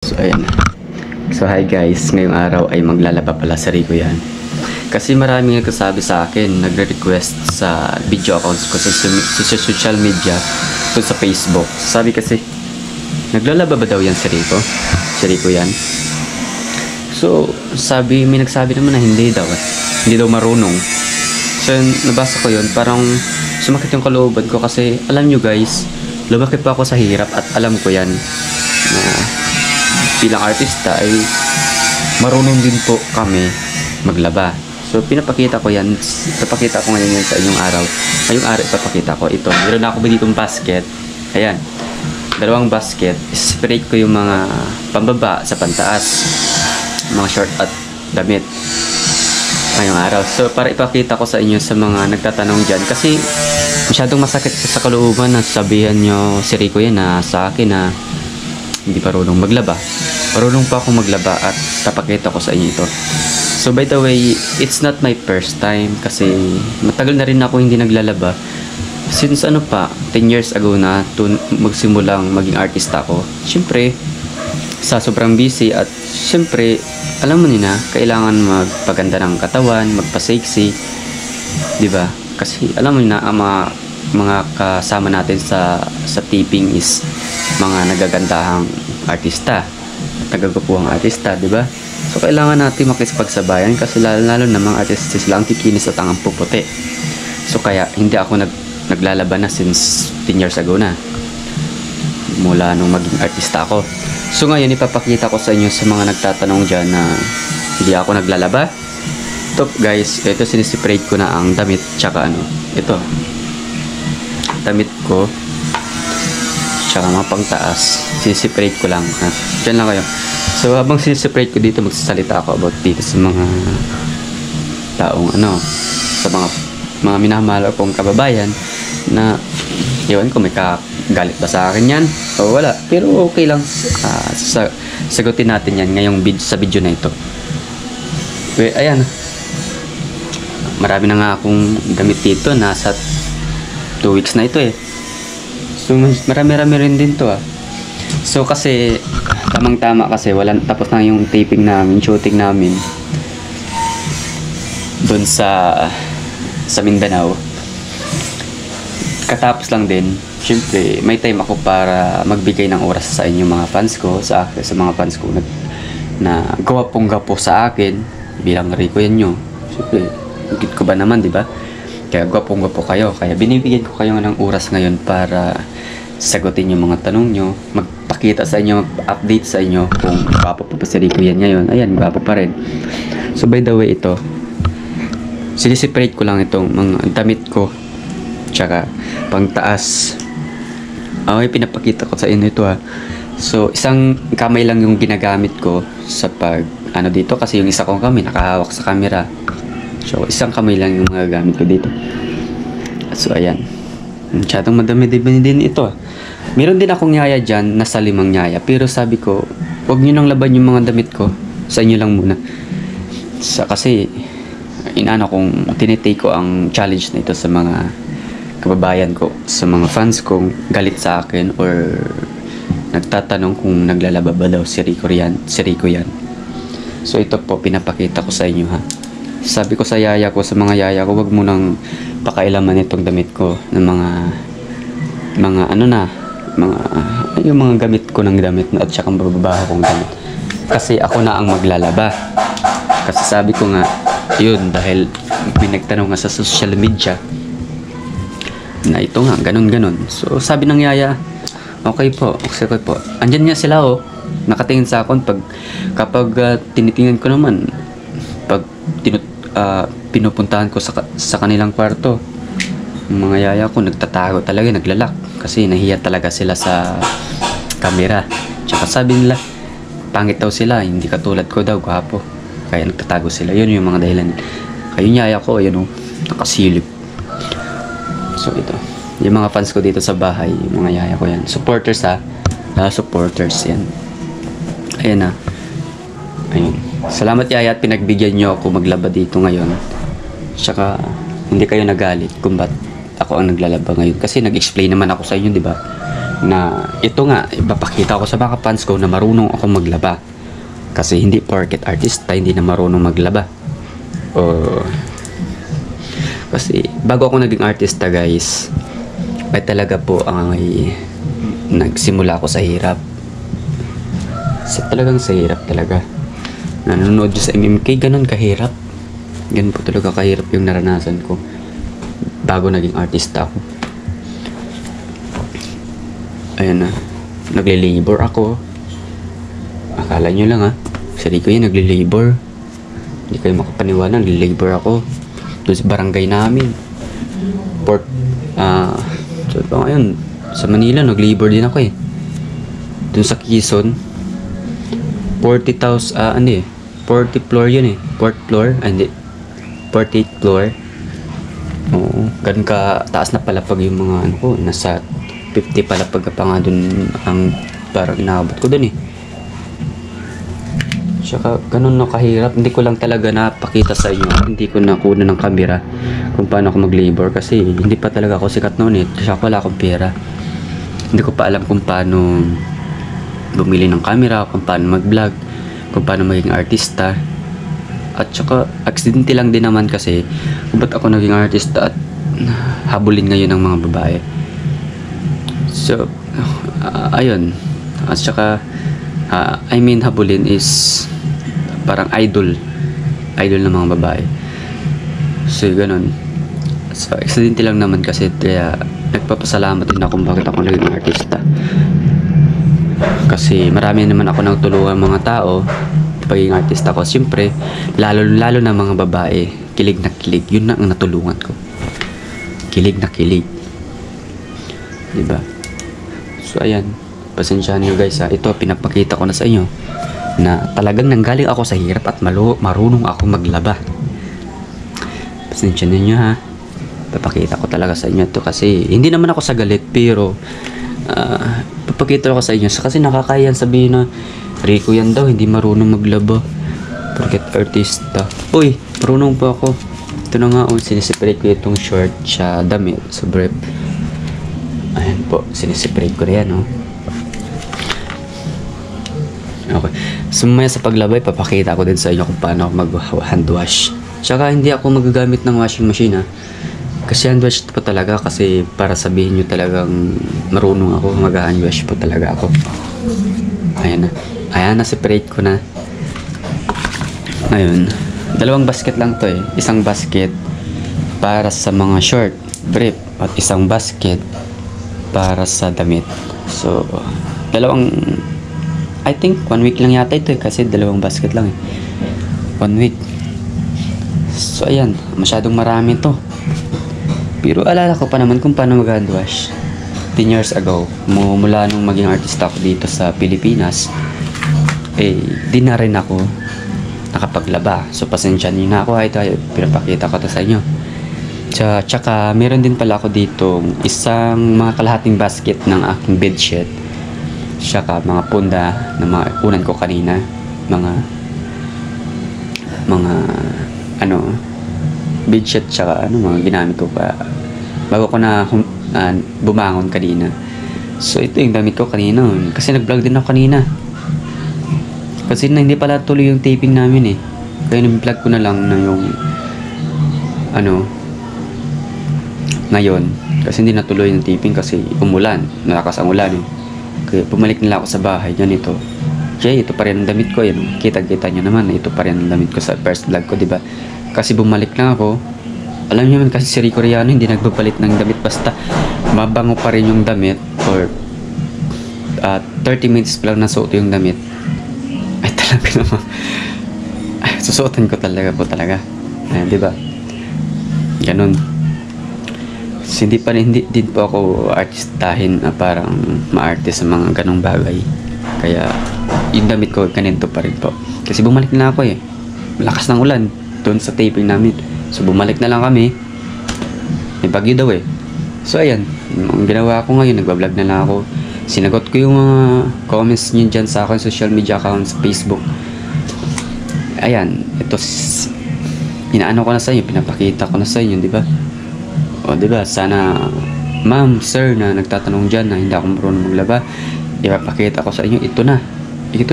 So ayan. So hi guys, ngayong araw ay maglalaba pala sa Rico yan. Kasi maraming nagsasabi sa akin, nagre-request sa video accounts ko sa social media, to sa Facebook. Sabi kasi, naglalaba ba daw yan si Rico? Si Rico yan. So may nagsabi naman na hindi daw hindi daw marunong. So nabasa ko yun, parang sumakit yung kalooban ko kasi alam nyo guys, lumaki pa ako sa hirap at alam ko yan na bilang artista ay marunong din po kami maglaba. So pinapakita ko yan, papakita ko ngayon yan sa inyong araw. Ngayong araw ipapakita ko ito. Meron na ako ditong basket. Ayan, dalawang basket. Separate ko yung mga pambaba sa pantaas, mga short at damit ngayong araw. So para ipakita ko sa inyo sa mga nagtatanong dyan, kasi masyadong masakit sa kalooban na sabihan nyo si Rico yan na sa akin na hindi parunong maglaba. Marunong pa ako maglaba at tapakita ko sa inyo ito. So by the way, it's not my first time kasi matagal na rin ako hindi naglalaba. Since 10 years ago na magsimulang maging artista ako. Siyempre, sa sobrang busy at siyempre, alam mo nila, kailangan magpaganda ng katawan, magpa-sexy, 'di ba? Kasi alam mo na ang mga kasama natin sa taping is mga nagagandahang artista, nagagapuhang artista, 'di ba? So kailangan natin makisipagsabayan kasi lalo na mga artista sila ang kikinis at ang puputi. So kaya hindi ako naglalaba na since 10 years ago na, mula nung maging artista ako. So ngayon ipapakita ko sa inyo sa mga nagtatanong dyan na hindi ako naglalaba. Ito guys, ito sinisiprate ko na ang damit tsaka ito damit ko tsaka mga pangtaas, sinisiprate ko lang ha. Diyan lang kayo. So habang sinisiprate ko dito, magsasalita ako about dito sa mga taong sa mga minamahal kong kababayan na iwan ko may galit ba sa akin yan o wala, pero okay lang. Sagutin natin yan ngayong sa video na ito. Ayan, marami na nga akong damit dito, nasa 2 weeks na ito so marami rin din to So kasi tamang-tama kasi tapos na yung taping namin, shooting namin doon sa Mindanao. Katapos lang din, syempre may time ako para magbigay ng oras sa inyo mga fans ko, sa mga fans ko na gapo sa akin bilang Rico yan nyo. Syempre higit ko ba naman, di ba? Kaya gapo kayo, kaya binibigyan ko kayo ng oras ngayon para sagutin yung mga tanong nyo, magpakita sa inyo, mag-update sa inyo kung gwapo pa si Rico yan ngayon. Ayan, gwapo pa rin. So by the way, ito sinisiprate ko lang itong mga damit ko tsaka pangtaas. Okay, pinapakita ko sa inyo ito So isang kamay lang yung ginagamit ko sa dito kasi yung isa kong kamay nakahawak sa camera. So isang kamay lang yung magagamit ko dito. So ayan, masyadong madami din ito Meron din akong nyaya dyan, nasa 5 nyaya, pero sabi ko huwag nyo nang laban yung mga damit ko, sa inyo lang muna. Kasi tinitake ko ang challenge na ito sa mga kababayan ko, sa mga fans kong galit sa akin or nagtatanong kung naglalaba ba daw si Rico yan. So ito po pinapakita ko sa inyo Sabi ko sa yaya ko, sa mga yaya ko, wag mo nang pakailaman itong damit ko ng yung mga gamit ko ng damit at saka bababaho kong damit. Kasi ako na ang maglalaba. Kasi sabi ko nga, yun, dahil may nagtanong nga sa social media na ito nga, ganun. So sabi ng yaya, okay po. Andyan nga sila nakatingin sa akin kapag tinitingnan ko naman, pag pinupuntahan ko sa kanilang kwarto, mga yaya ko nagtatago talaga, naglalak kasi nahiya talaga sila sa camera. Tsaka sabi nila pangit daw sila, hindi katulad ko daw, gwapo, kaya nagtatago sila. Yun yung mga dahilan. Kayo yaya ko, nakasilip. So ito, yung mga fans ko dito sa bahay, yung mga yaya ko yan, supporters supporters yan. Ayan ayun. Salamat yaya at pinagbigyan nyo ako maglaba dito ngayon. Tsaka hindi kayo nagalit kung ba't ako ang naglalaba ngayon, kasi nag-explain naman ako sa inyo, di ba? na ito nga, ipapakita ko sa mga fans ko na marunong ako maglaba. Kasi hindi porket artista, hindi na marunong maglaba. Kasi bago ako naging artista guys, ay talaga po ay nagsimula ako sa hirap. Talagang sa hirap talaga. Nanonood sa MMK, ganun kahirap. Ganun po talaga kahirap yung naranasan ko bago naging artista ako. Ayan na, nagle-labor ako. Akala nyo lang sarili ko yan, nagle-labor. Hindi kayo makapaniwala, nagle-labor ako doon sa barangay namin. So ngayon, sa Manila, nag-labor din ako doon sa Quezon. 40,000, 40 floor yun 4th floor, hindi, 48th floor. Oo, ganun ka taas na palapag yung mga nasa 50 palapag pa nga dun ang parang inaabot ko dun Tsaka ganun kahirap. Hindi ko lang talaga napakita sa inyo, hindi ko nakuha ng camera kung paano ako mag-labor kasi hindi pa talaga ako sikat noon Tsaka wala akong pera. Hindi ko pa alam kung paano bumili ng camera, kung paano mag-vlog, kung paano maging artista. At saka aksidente lang din naman kasi kung ba't ako naging artista at habulin ngayon ng mga babae. So ayun. At saka habulin is parang idol ng mga babae. So ganun. So aksidente lang naman kasi, kaya nagpapasalamat din ako kung bakit ako naging artista. Kasi marami naman ako nang tulungan mga tao pagiging artista ko. Siyempre, lalo na mga babae, kilig na kilig. Yun na ang natulungan ko. Kilig na kilig. Diba? So ayan, pasensyahan nyo guys ito pinapakita ko na sa inyo na talagang nanggaling ako sa hirap at marunong ako maglaba. Pasensyahan nyo papakita ko talaga sa inyo to kasi hindi naman ako sa galit, pero papakita ko sa inyo kasi nakakayan sabihin na Rico yan daw, hindi marunong maglaba porket artista. Uy, marunong pa ako. Ito na nga sinisiprate ko itong short sa damit, sa brief. Ayan po, sinisiprate ko na yan Okay, so maya sa paglabay papakita ko din sa inyo kung paano ako mag-hand wash. Tsaka hindi ako magagamit ng washing machine kasi hand wash po talaga, kasi para sabihin nyo talagang marunong ako, mag-hand wash po talaga ako. Ayan na, separate ko na. Ngayon, dalawang basket lang to isang basket para sa mga short, brief, at isang basket para sa damit. So I think 1 week lang yata ito kasi dalawang basket lang 1 week. So ayan, masyadong marami to. Pero alala ko pa naman kung paano mag-hand wash 10 years ago, mula nung maging artista ako dito sa Pilipinas. Di na rin ako nakapaglaba. So pasensya nyo na ako, ito pinapakita ko to sa inyo. Tsaka meron din pala ako dito isang mga kalahating basket ng aking bedsheet, tsaka mga punda na mga unan ko kanina, mga bedsheet, tsaka mga ginamit ko pa bago ko na bumangon kanina. So ito yung damit ko kanina kasi nag-vlog din ako kanina kasi hindi pala tuloy yung taping namin kaya nag-vlog ko na lang na yung ngayon kasi hindi natuloy yung taping kasi umulan, nalakas ang ulan kaya bumalik nila ako sa bahay. Ganito kaya ito pa rin ang damit ko kita-kita nyo naman ito pa rin ang damit ko sa first vlog ko, diba? Kasi bumalik lang ako. Alam niyo man kasi si Rico Riano hindi nagbabalit ng damit, basta mabango pa rin yung damit or 30 minutes pa lang nasuot yung damit ay talaga naman susuotan ko talaga po di ba? Ganun. So, hindi din po ako artistahin parang maarte sa mga ganong bagay, kaya yung damit ko ganito pa rin po kasi bumalik na ako malakas ng ulan doon sa taping namin. So bumalik na lang kami, may bagyo daw So ayan, ang ginawa ko ngayon, nagbablog na lang ako. Sinagot ko yung mga comments nyo dyan sa akin social media account sa Facebook. Ayan, ito inaano ko na sa inyo, pinapakita ko na sa inyo, di ba? O di ba, sana ma'am, sir na nagtatanong dyan na hindi ako marunong maglaba, ipapakita ko sa inyo, ito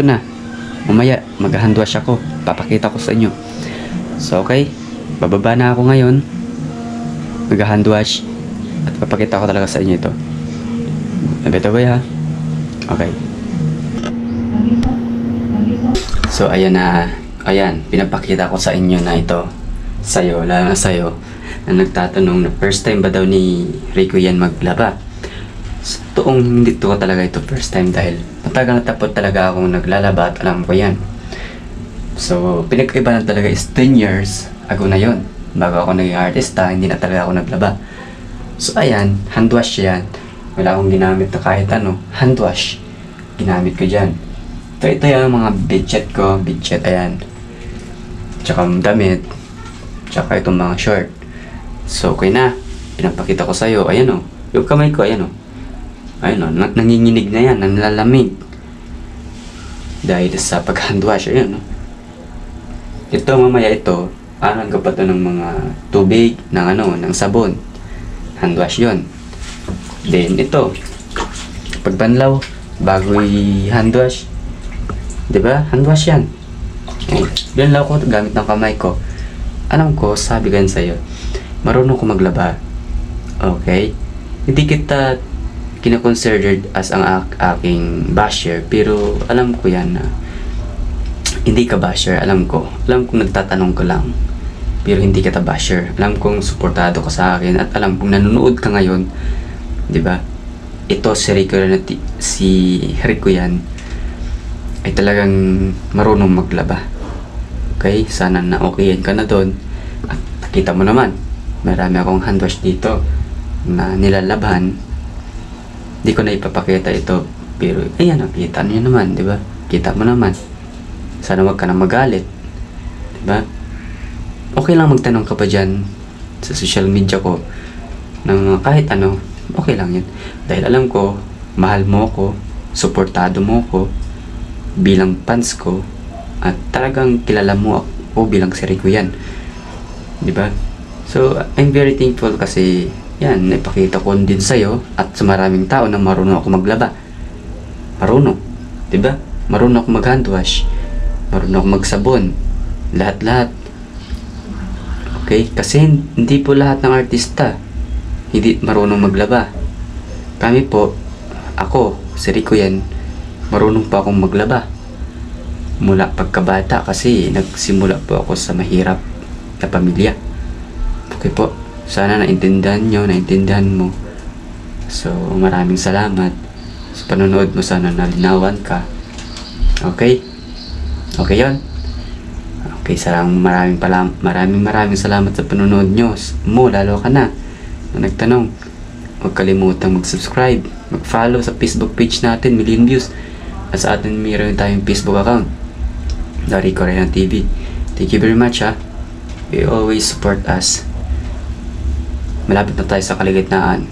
na, mamaya mag-hand wash ako, papakita ko sa inyo. So okay, bababa na ako ngayon, mag-hand wash at papakita ko talaga sa inyo ito. Nabito ba ya? Okay. So ayan na, ayan, pinapakita ko sa inyo na ito sa'yo, lalo na sa'yo na nagtatanong na first time ba daw ni Rico yan maglaba. So, hindi to talaga ito first time dahil matagal na tapos talaga akong naglalaba at alam ko yan. So pinag-iba na talaga is 10 years ago na yon. Bago ako naging artista, hindi na talaga ako naglaba. So ayan, hand wash yan. Wala akong ginamit na kahit ano, hand wash ginamit ko dyan. Ito yung mga bedsheet ko, ayan. Tsaka damit, tsaka itong mga short. So okay na, pinapakita ko sa'yo, ayan o, yung kamay ko, ayan o. Ayan o, nanginginig na yan, nanlalamig. Dahil sa pag-hand wash, ayan o. Ito mamaya ito, anan ko pa ito ng mga tubig, ng sabon. Hand wash yun. Then ito, pagbanlaw, bago i-hand wash, diba? Hand wash yan. Banlaw ko gamit ng kamay ko. Alam ko, sabi gan sa'yo, marunong ko maglaba. Okay? Hindi kita kina-considered as ang aking basher, pero alam ko yan na hindi ka basher. Alam kong nagtatanong ko lang, pero hindi kita basher. Alam kong suportado ka sa akin at alam kong nanonood ka ngayon, di ba? Ito si Rico yan ay talagang marunong maglaba. Okay, sana na okayan ka na doon. At nakita mo naman, marami akong hand wash dito na nilalaban. Di ko na ipapakita ito, pero ayan, nakita nyo naman, di ba? Kita mo naman. Sana wag ka na magalit, di ba? Okay lang magtanong ka pa dyan sa social media ko ng kahit ano, okay lang yun. Dahil alam ko, mahal mo ko, suportado mo ko bilang fans ko, at talagang kilala mo ako bilang si Rico yan, di ba? So I'm very thankful kasi yan, naipakita ko din sa'yo at sa maraming tao na marunong ako maglaba. Marunong, di ba? Marunong ako mag-hand wash, marunong ako magsabon, lahat-lahat. Okay, kasi hindi po lahat ng artista hindi marunong maglaba. Kami po, ako, si Rico yan, marunong pa akong maglaba mula pagkabata kasi nagsimula po ako sa mahirap na pamilya. Okay po, sana naintindihan mo. So maraming salamat sa panonood mo, sana nalinawan ka. Okay yon. Okay, maraming salamat sa panonood nyo mo, lalo ka na nagtanong. Huwag kalimutang mag-subscribe, mag-follow sa Facebook page natin, million views. At sa atin mayroon tayong Facebook account, The Rico Reyna TV. Thank you very much You always support us. Malapit na tayo sa kaligitnaan.